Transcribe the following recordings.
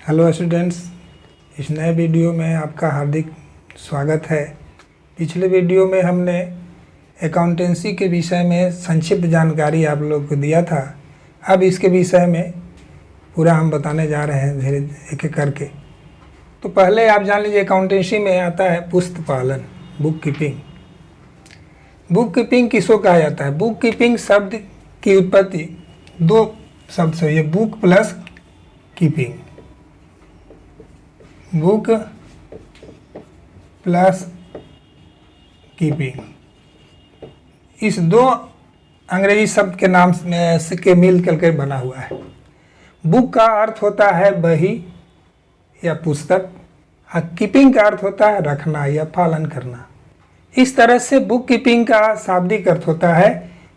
Hello students, इस नए video में आपका हार्दिक स्वागत है। पिछले वीडियो में हमने अकाउंटेंसी के विषय में संक्षिप्त जानकारी आप लोग को दिया था। अब इसके विषय में पूरा हम बताने जा रहे हैं धीरे एक एक करके। तो पहले आप जान लीजिए, अकाउंटेंसी में आता है पुस्त पालन, बुक कीपिंग। बुक कीपिंग किसको कहा जाता है? बुक कीपिंग शब्द की उत्पत्ति दो शब्द से हुई है, book plus keeping. Book plus keeping, इस दो अंग्रेजी शब्द के नाम से के मिल करके बना हुआ है। बुक का अर्थ होता है बही या पुस्तक, और कीपिंग का अर्थ होता है रखना या पालन करना। इस तरह से बुक कीपिंग का शाब्दिक अर्थ होता है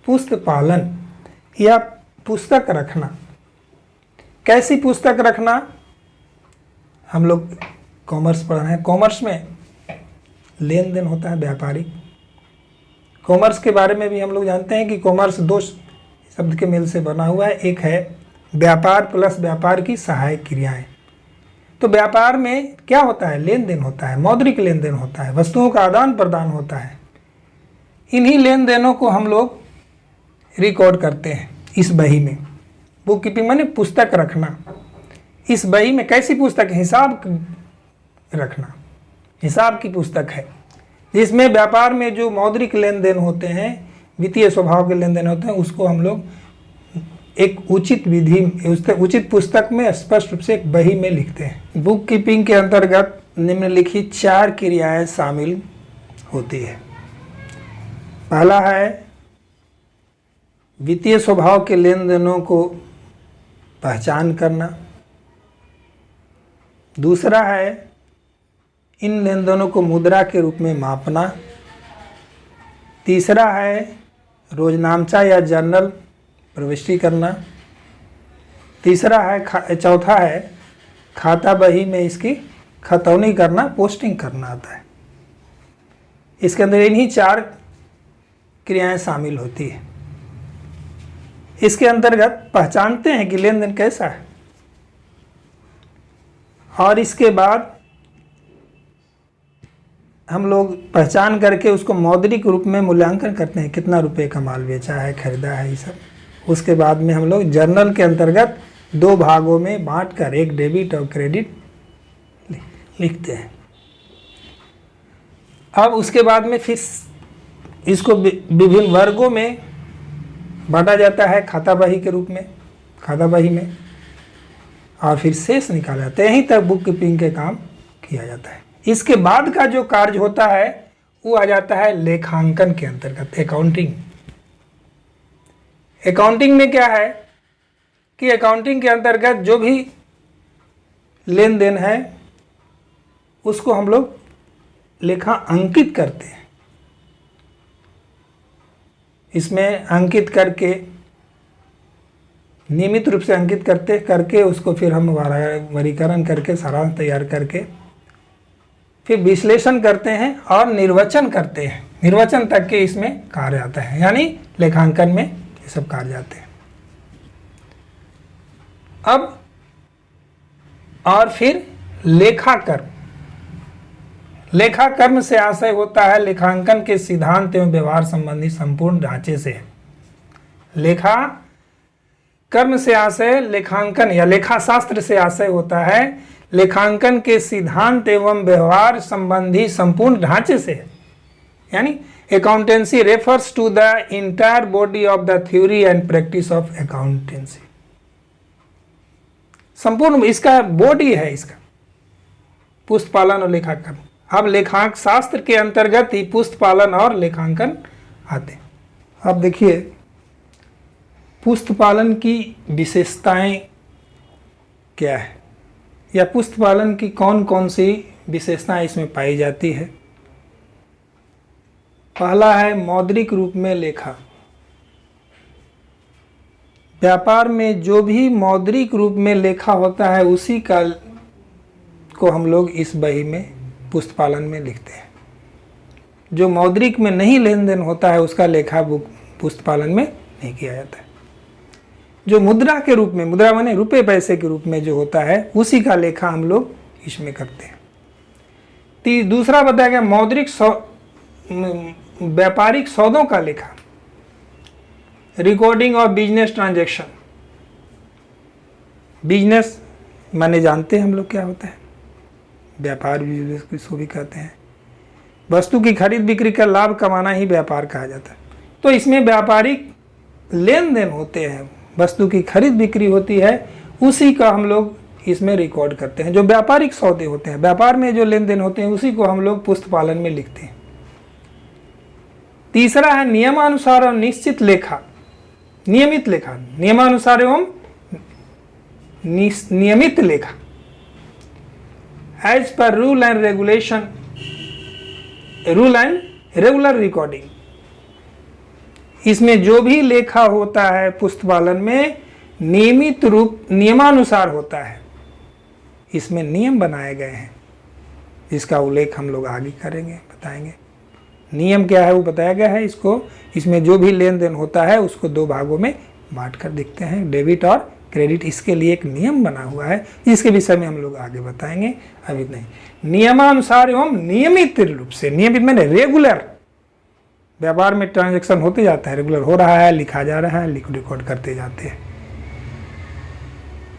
पुस्त पालन या पुस्तक रखना। कैसी पुस्तक रखना? हम लोग कॉमर्स पढ़ रहे हैं। कॉमर्स में लेन देन होता है व्यापारिक। कॉमर्स के बारे में भी हम लोग जानते हैं कि कॉमर्स दो शब्द के मेल से बना हुआ है। एक है व्यापार प्लस व्यापार की सहायक क्रियाएं। तो व्यापार में क्या होता है? लेन देन होता है, मौद्रिक लेन देन होता है, वस्तुओं का आदान प्रदान होता है। इन्हीं लेन देनों को हम लोग रिकॉर्ड करते हैं इस बही में। बुक कीपिंग माने पुस्तक रखना। इस बही में कैसी पुस्तक? हिसाब रखना, हिसाब की पुस्तक है, जिसमें व्यापार में जो मौद्रिक लेन देन होते हैं, वित्तीय स्वभाव के लेन देन होते हैं, उसको हम लोग एक उचित विधि, उचित पुस्तक में स्पष्ट रूप से एक बही में लिखते हैं। बुक कीपिंग के अंतर्गत निम्नलिखित 4 क्रियाएं शामिल होती है। पहला है वित्तीय स्वभाव के लेन देनों को पहचान करना। दूसरा है इन लेन देनों को मुद्रा के रूप में मापना। तीसरा है रोजनामचा या जर्नल प्रविष्टि करना। चौथा है खाता बही में इसकी खतौनी करना, पोस्टिंग करना आता है। इसके अंदर इन्हीं 4 क्रियाएं शामिल होती है। इसके अंतर्गत पहचानते हैं कि लेन देन कैसा है, और इसके बाद हम लोग पहचान करके उसको मौद्रिक रूप में मूल्यांकन करते हैं, कितना रुपए का माल बेचा है, खरीदा है, ये सब। उसके बाद में हम लोग जर्नल के अंतर्गत 2 भागों में बांटकर एक डेबिट और क्रेडिट लिखते हैं। अब उसके बाद में फिर इसको विभिन्न वर्गों में बांटा जाता है खाता बही के रूप में, खाता बही में, और फिर शेष निकाला जाता है। यहीं तक बुक कीपिंग के काम किया जाता है। इसके बाद का जो कार्य होता है वो आ जाता है लेखांकन के अंतर्गत, अकाउंटिंग। अकाउंटिंग में क्या है कि अकाउंटिंग के अंतर्गत जो भी लेन देन है उसको हम लोग लेखा अंकित करते हैं। इसमें अंकित करके, नियमित रूप से अंकित करके उसको फिर हम वर्गीकरण करके, सारांश तैयार करके फिर विश्लेषण करते हैं और निर्वचन करते हैं। निर्वचन तक के इसमें कार्य आता है, यानी लेखांकन में ये सब कार्य आते हैं। अब और फिर लेखाकर्म। लेखाकर्म से आशय होता है लेखांकन के सिद्धांत एवं व्यवहार संबंधी संपूर्ण ढांचे से। लेखा कर्म से आशय लेखांकन या लेखा शास्त्र से आशय होता है लेखांकन के सिद्धांत एवं व्यवहार संबंधी संपूर्ण ढांचे से। यानी accountancy refers to the entire body of the theory and practice of accountancy. संपूर्ण इसका बॉडी है, इसका पुस्त पालन और लेखाकर्म। अब लेखांक शास्त्र के अंतर्गत ही पुस्त पालन और लेखांकन आते हैं। अब देखिए पुस्त पालन की विशेषताएं क्या है, या पुस्त पालन की कौन कौन सी विशेषताएं इसमें पाई जाती है। पहला है मौद्रिक रूप में लेखा। व्यापार में जो भी मौद्रिक रूप में लेखा होता है उसी का को हम लोग इस बही में पुस्त पालन में लिखते हैं। जो मौद्रिक में नहीं लेन देन होता है उसका लेखा पुस्त पालन में नहीं किया जाता है। जो मुद्रा के रूप में, मुद्रा माने रुपए पैसे के रूप में जो होता है, उसी का लेखा हम लोग इसमें करते हैं। दूसरा बताया गया मौद्रिक व्यापारिक सौदों का लेखा, recording of business transaction. Business माने जानते हैं हम लोग क्या होता है, व्यापार बिजनेस किसको भी कहते हैं। वस्तु की खरीद बिक्री का लाभ कमाना ही व्यापार कहा जाता है। तो इसमें व्यापारिक लेन देन होते हैं, वस्तु की खरीद बिक्री होती है, उसी का हम लोग इसमें रिकॉर्ड करते हैं। जो व्यापारिक सौदे होते हैं, व्यापार में जो लेन देन होते हैं, उसी को हम लोग पुस्तपालन में लिखते हैं। तीसरा है नियमानुसार और निश्चित लेखा, नियमित लेखा, नियमानुसार एवं नियमित लेखा। As per rule and regulation, rule and regular recording. इसमें जो भी लेखा होता है पुस्तपालन में नियमित रूप, नियमानुसार होता है। इसमें नियम बनाए गए हैं, जिसका उल्लेख हम लोग आगे करेंगे, बताएंगे। नियम क्या है वो बताया गया है इसको। इसमें जो भी लेन देन होता है उसको दो भागों में बांट कर देखते हैं, डेबिट और क्रेडिट। इसके लिए एक नियम बना हुआ है, जिसके विषय में हम लोग आगे बताएंगे, अभी नहीं। नियमानुसार एवं नियमित रूप से, नियमित मैंने रेगुलर, व्यापार में ट्रांजैक्शन होते जाता है, रेगुलर हो रहा है, लिखा जा रहा है, रिकॉर्ड करते जाते हैं,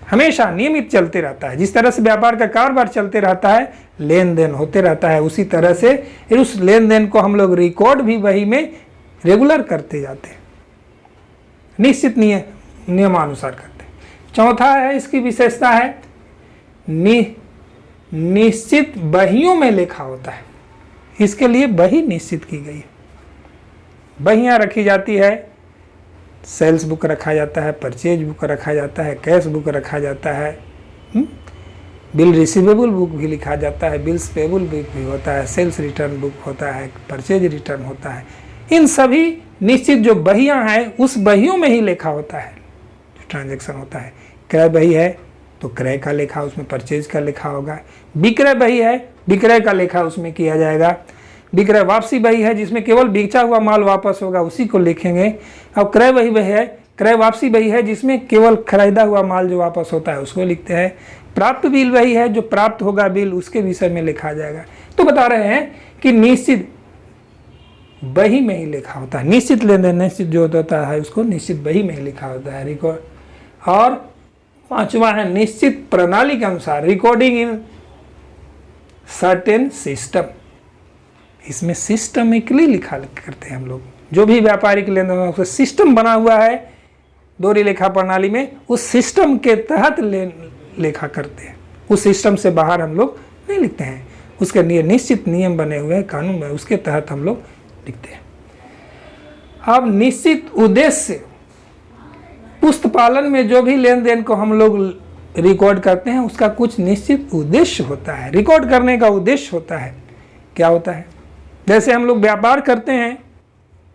हमेशा नियमित चलते रहता है। जिस तरह से व्यापार का कारोबार चलते रहता है, लेन देन होते रहता है, उसी तरह से उस लेन देन को हम लोग रिकॉर्ड भी वही में रेगुलर करते जाते हैं, निश्चित नियमानुसार करते हैं। चौथा है, इसकी विशेषता है निश्चित बहियों में लेखा होता है। इसके लिए बही निश्चित की गई है, बहियां रखी जाती है, सेल्स बुक रखा जाता है, परचेज बुक रखा जाता है, कैश बुक रखा जाता है, बिल रिसीवेबल बुक भी लिखा जाता है, बिल्स पेबल बुक भी होता है, सेल्स रिटर्न बुक होता है, परचेज रिटर्न होता है। इन सभी निश्चित जो बहियां हैं, उस बहियों में ही लेखा होता है, जो ट्रांजैक्शन होता है। क्रय बही है तो क्रय का लेखा, उसमें परचेज का लेखा होगा। विक्रय बही है, विक्रय का लेखा उसमें किया जाएगा। विक्रय वापसी बही है, जिसमें केवल बेचा हुआ माल वापस होगा, उसी को लिखेंगे। और क्रय बही है, क्रय वापसी बही है, जिसमें केवल खरीदा हुआ माल जो वापस होता है उसको लिखते हैं। प्राप्त बिल वही है, जो प्राप्त होगा बिल, उसके विषय में लिखा जाएगा। तो बता रहे हैं कि निश्चित बही में ही लिखा होता है, निश्चित लेन देन, निश्चित जो होता है उसको निश्चित बही में ही लिखा होता है, रिकॉर्ड। और पांचवा है निश्चित प्रणाली के अनुसार, रिकॉर्डिंग इन सर्टेन सिस्टम। इसमें सिस्टमिकली लिखा करते हैं हम लोग, जो भी व्यापारिक लेन देन उसका सिस्टम बना हुआ है दोहरी लेखा प्रणाली में, उस सिस्टम के तहत लेखा करते हैं। उस सिस्टम से बाहर हम लोग नहीं लिखते हैं, उसके लिए निश्चित नियम बने हुए हैं कानून में, उसके तहत हम लोग लिखते हैं। अब निश्चित उद्देश्य, पुस्तपालन में जो भी लेन देन को हम लोग रिकॉर्ड करते हैं, उसका कुछ निश्चित उद्देश्य होता है। रिकॉर्ड करने का उद्देश्य होता है, क्या होता है? जैसे हम लोग व्यापार करते हैं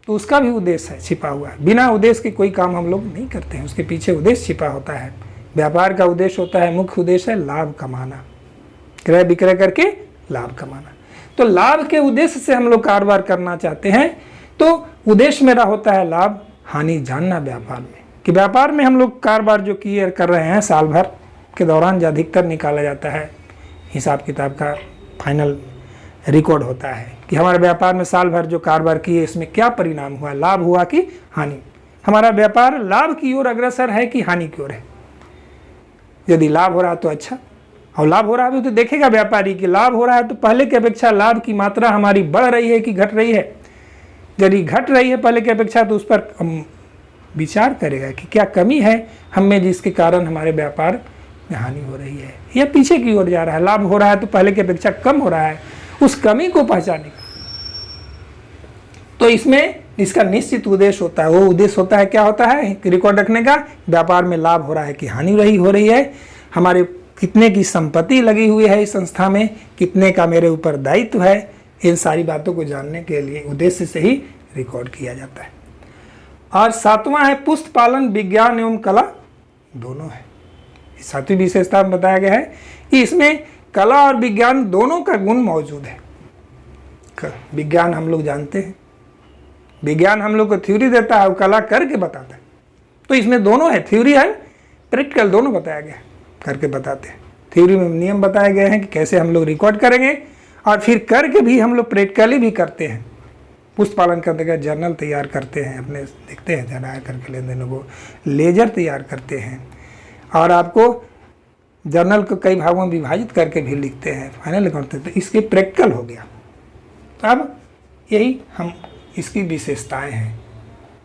तो उसका भी उद्देश्य है छिपा हुआ है। बिना उद्देश्य के कोई काम हम लोग नहीं करते हैं, उसके पीछे उद्देश्य छिपा होता है। व्यापार का उद्देश्य होता है, मुख्य उद्देश्य है लाभ कमाना, क्रय विक्रय करके लाभ कमाना। तो लाभ के उद्देश्य से हम लोग कारोबार करना चाहते हैं, तो उद्देश्य मेरा होता है लाभ हानि जानना व्यापार में, कि व्यापार में हम लोग कारोबार जो किए कर रहे हैं साल भर के दौरान जो अधिकतर निकाला जाता है, हिसाब किताब का फाइनल रिकॉर्ड होता है कि हमारे व्यापार में साल भर जो कारोबार किए इसमें क्या परिणाम हुआ, लाभ हुआ कि हानि। हमारा व्यापार लाभ की ओर अग्रसर है कि हानि की ओर है। यदि लाभ हो रहा है तो अच्छा, और लाभ हो रहा है तो देखेगा व्यापारी कि लाभ हो रहा है तो पहले की अपेक्षा लाभ की मात्रा हमारी बढ़ रही है कि घट रही है। यदि घट रही है पहले की अपेक्षा तो उस पर विचार करेगा कि क्या कमी है हम में जिसके कारण हमारे व्यापार में हानि हो रही है, या पीछे की ओर जा रहा है। लाभ हो रहा है तो पहले की अपेक्षा कम हो रहा है, उस कमी को पहचाने का। तो इसमें इसका निश्चित उद्देश्य होता है। वो उद्देश्य होता है, क्या होता है रिकॉर्ड रखने का, व्यापार में लाभ हो रहा है कि हानि हो रही है, हमारे कितने की संपत्ति लगी हुई है इस संस्था में, कितने का मेरे ऊपर दायित्व है, इन सारी बातों को जानने के लिए उद्देश्य से ही रिकॉर्ड किया जाता है। और सातवां है पुस्तपालन विज्ञान एवं कला दोनों है। सातवीं विशेषता में बताया गया है कि इसमें कला और विज्ञान दोनों का गुण मौजूद है। विज्ञान हम लोग जानते हैं, विज्ञान हम लोग को थ्योरी देता है और कला करके बताता है। तो इसमें दोनों है, थ्योरी है, प्रैक्टिकल दोनों बताया गया, करके बताते हैं। थ्योरी में नियम बताए गए हैं कि कैसे हम लोग रिकॉर्ड करेंगे, और फिर करके भी हम लोग प्रैक्टिकली भी करते हैं। पुष्प पालन करते हैं, जर्नल तैयार करते हैं, अपने लिखते हैं जरा करके लेन देनों को, लेजर तैयार करते हैं, और आपको जर्नल को कई भागों में विभाजित करके भी लिखते हैं, फाइनल करते हैं। तो इसके प्रैक्टिकल हो गया। तो अब यही हम इसकी विशेषताएं हैं,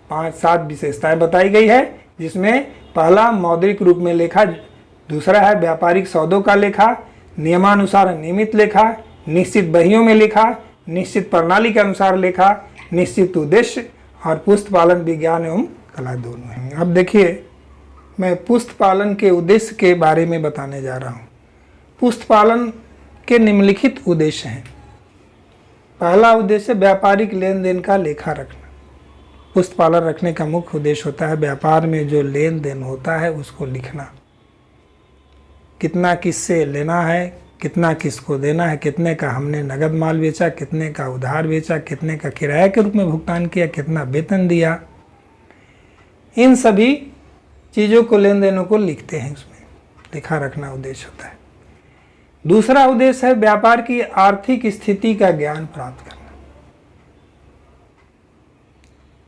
5-7 विशेषताएं बताई गई है, जिसमें पहला मौद्रिक रूप में लेखा, दूसरा है व्यापारिक सौदों का लेखा, नियमानुसार नियमित लेखा, निश्चित बहियों में लेखा, निश्चित प्रणाली के अनुसार लेखा, निश्चित उद्देश्य, और पुष्प पालन विज्ञान एवं कला दोनों हैं। अब देखिए, मैं पुष्प पालन के उद्देश्य के बारे में बताने जा रहा हूँ। पुष्प पालन के निम्नलिखित उद्देश्य हैं। पहला उद्देश्य व्यापारिक लेन देन का लेखा रखना। पुष्प पालन रखने का मुख्य उद्देश्य होता है व्यापार में जो लेन देन होता है उसको लिखना। कितना किससे लेना है, कितना किसको देना है, कितने का हमने नगद माल बेचा, कितने का उधार बेचा, कितने का किराए के रूप में भुगतान किया, कितना वेतन दिया, इन सभी चीज़ों को, लेन देनों को लिखते हैं, उसमें लिखा रखना उद्देश्य होता है। दूसरा उद्देश्य है व्यापार की आर्थिक स्थिति का ज्ञान प्राप्त करना।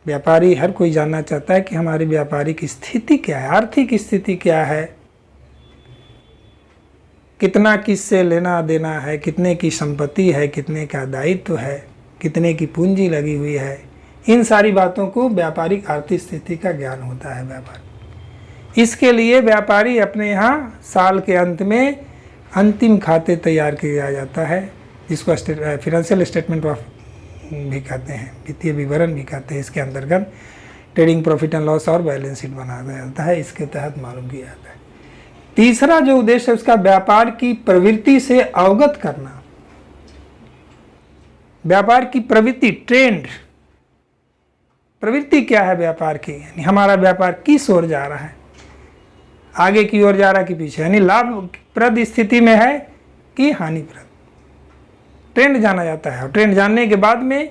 व्यापारी, हर कोई जानना चाहता है कि हमारी व्यापारिक स्थिति क्या है, आर्थिक स्थिति क्या है, कितना किससे लेना देना है, कितने की संपत्ति है, कितने का दायित्व है, कितने की पूंजी लगी हुई है, इन सारी बातों को व्यापारिक आर्थिक स्थिति का ज्ञान होता है व्यापार। इसके लिए व्यापारी अपने यहाँ साल के अंत में अंतिम खाते तैयार किया जाता है, जिसको फाइनेंशियल स्टेटमेंट ऑफ भी कहते हैं, वित्तीय विवरण भी कहते हैं। इसके अंतर्गत ट्रेडिंग प्रॉफिट एंड लॉस और बैलेंस शीट बनाया जाता है, इसके तहत मालूम किया जाता है। तीसरा जो उद्देश्य है उसका व्यापार की प्रवृत्ति से अवगत करना। व्यापार की प्रवृत्ति, ट्रेंड, प्रवृत्ति क्या है व्यापार की, यानी हमारा व्यापार किस ओर जा रहा है, आगे की ओर जा रहा है कि पीछे, यानी लाभप्रद स्थिति में है कि हानिप्रद, ट्रेंड जाना जाता है। और ट्रेंड जानने के बाद में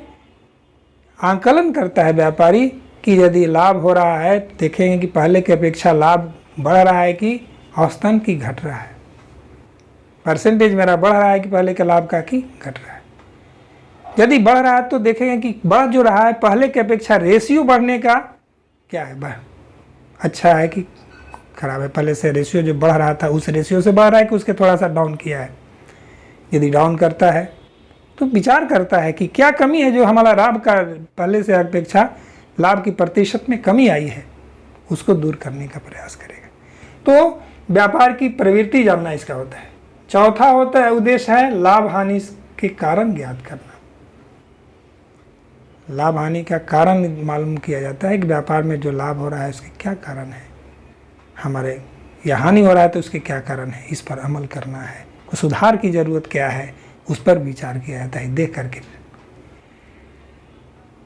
आकलन करता है व्यापारी कि यदि लाभ हो रहा है, देखेंगे कि पहले की अपेक्षा लाभ बढ़ रहा है कि औसतन की घट रहा है, परसेंटेज मेरा बढ़ रहा है कि पहले के लाभ का कि घट रहा है। यदि बढ़ रहा है तो देखेंगे कि बढ़ जो रहा है पहले की अपेक्षा रेशियो बढ़ने का क्या है, अच्छा है कि खराब है। पहले से रेशियो जो बढ़ रहा था उस रेशियो से बढ़ रहा है कि उसके थोड़ा सा डाउन किया है। यदि डाउन करता है तो विचार करता है कि क्या कमी है जो हमारा लाभ का पहले से अपेक्षा लाभ की प्रतिशत में कमी आई है, उसको दूर करने का प्रयास करेगा। तो व्यापार की प्रवृत्ति जानना इसका होता है। चौथा होता है उद्देश्य है लाभ हानि के कारण ज्ञात करना। लाभ हानि का कारण मालूम किया जाता है कि व्यापार में जो लाभ हो रहा है उसके क्या कारण है, हमारे या हानि हो रहा है तो उसके क्या कारण है, इस पर अमल करना है, कुछ सुधार की जरूरत क्या है, उस पर विचार किया जाता है देख करके।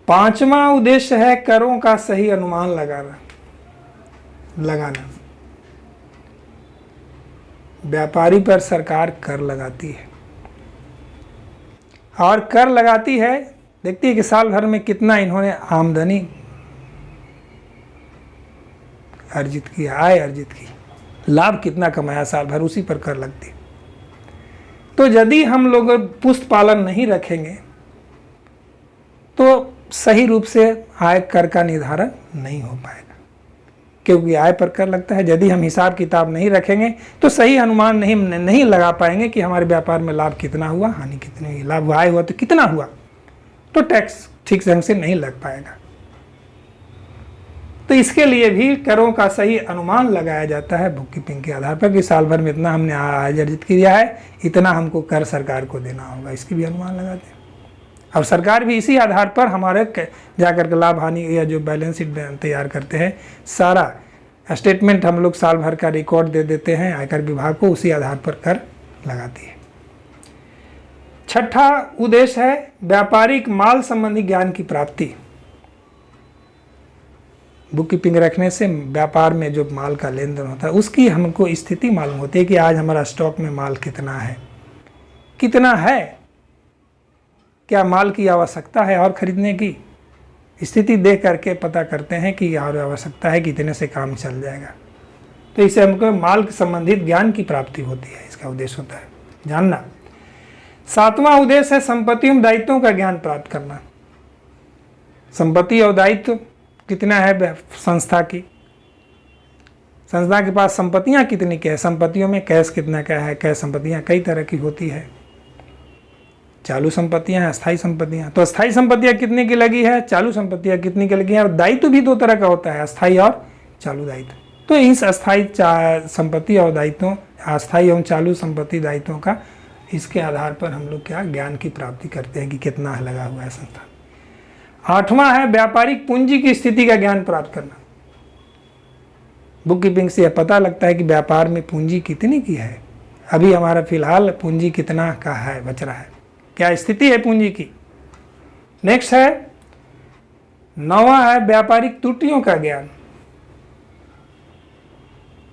पांचवा उद्देश्य है करों का सही अनुमान लगाना। व्यापारी पर सरकार कर लगाती है, और कर लगाती है, देखती है कि साल भर में कितना इन्होंने आमदनी अर्जित किया, आय अर्जित की, लाभ कितना कमाया साल भर, उसी पर कर लगती है। तो यदि हम लोग पुष्प पालन नहीं रखेंगे तो सही रूप से आय कर का निर्धारण नहीं हो पाएगा, क्योंकि आय पर कर लगता है। यदि हम हिसाब किताब नहीं रखेंगे तो सही अनुमान नहीं लगा पाएंगे कि हमारे व्यापार में लाभ कितना हुआ, हानि कितनी हुई। लाभ आय हुआ तो कितना हुआ, तो टैक्स ठीक ढंग से नहीं लग पाएगा। तो इसके लिए भी करों का सही अनुमान लगाया जाता है बुक कीपिंग के आधार पर कि साल भर में इतना हमने आय अर्जित किया है, इतना हमको कर सरकार को देना होगा, इसकी भी अनुमान लगाते हैं। और सरकार भी इसी आधार पर हमारे जाकर के लाभ हानि या जो बैलेंस शीट तैयार करते हैं, सारा स्टेटमेंट हम लोग साल भर का रिकॉर्ड दे देते हैं आयकर विभाग को, उसी आधार पर कर लगाती है। छठा उद्देश्य है व्यापारिक माल संबंधी ज्ञान की प्राप्ति। बुक कीपिंग रखने से व्यापार में जो माल का लेन देन होता है उसकी हमको स्थिति मालूम होती है कि आज हमारा स्टॉक में माल कितना है, क्या माल की आवश्यकता है और खरीदने की, स्थिति देख करके पता करते हैं कि और आवश्यकता है कि इतने से काम चल जाएगा। तो इससे हमको माल के संबंधित ज्ञान की प्राप्ति होती है, इसका उद्देश्य होता है जानना। 7वां उद्देश्य है संपत्ति एवं दायित्वों का ज्ञान प्राप्त करना। संपत्ति और दायित्व कितना है संस्था की, संस्था के पास संपत्तियां कितनी क्या है, संपत्तियों में कैश कितना क्या है, कैश संपत्तियां कई तरह की होती है, चालू संपत्तियां हैं, अस्थायी संपत्तियां। तो अस्थायी संपत्तियां कितने की लगी है, चालू संपत्तियां कितनी की लगी है, और दायित्व भी 2 तरह का होता है, अस्थायी और चालू दायित्व। तो इस अस्थायी संपत्ति और दायित्वों, अस्थायी एवं चालू संपत्ति दायित्वों का इसके आधार पर हम लोग क्या ज्ञान की प्राप्ति करते हैं कि कितना लगा हुआ है संस्थान। 8वां है व्यापारिक पूंजी की स्थिति का ज्ञान प्राप्त करना। बुक कीपिंग से पता लगता है कि व्यापार में पूंजी कितनी की है, अभी हमारा फिलहाल पूंजी कितना का है, बच रहा है, क्या स्थिति है पूंजी की। नेक्स्ट है 9वां है व्यापारिक त्रुटियों का ज्ञान।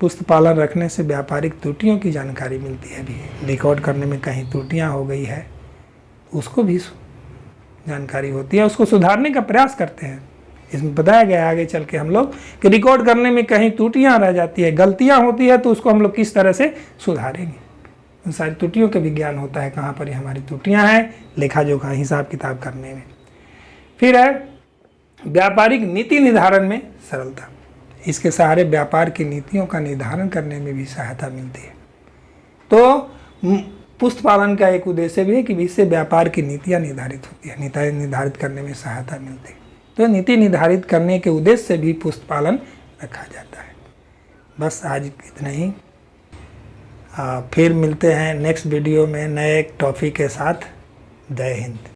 पुस्तक पालन रखने से व्यापारिक त्रुटियों की जानकारी मिलती है, भी रिकॉर्ड करने में कहीं त्रुटियां हो गई है उसको भी जानकारी होती है, उसको सुधारने का प्रयास करते हैं। इसमें बताया गया है आगे चल के हम लोग कि रिकॉर्ड करने में कहीं त्रुटियां रह जाती है, गलतियां होती है, तो उसको हम लोग किस तरह से सुधारेंगे, उन सारी त्रुटियों का भी ज्ञान होता है, कहाँ पर हमारी त्रुटियां हैं लेखा जोखा हिसाब किताब करने में। फिर है व्यापारिक नीति निर्धारण में सरलता। इसके सहारे व्यापार की नीतियों का निर्धारण करने में भी सहायता मिलती है। तो पुस्तक पालन का एक उद्देश्य भी है कि इससे व्यापार की नीतियाँ निर्धारित होती है, नीति निर्धारित करने में सहायता मिलती है। तो नीति निर्धारित करने के उद्देश्य से भी पुस्तक पालन रखा जाता है। बस आज इतना ही, फिर मिलते हैं नेक्स्ट वीडियो में नए टॉपिक के साथ। जय हिंद।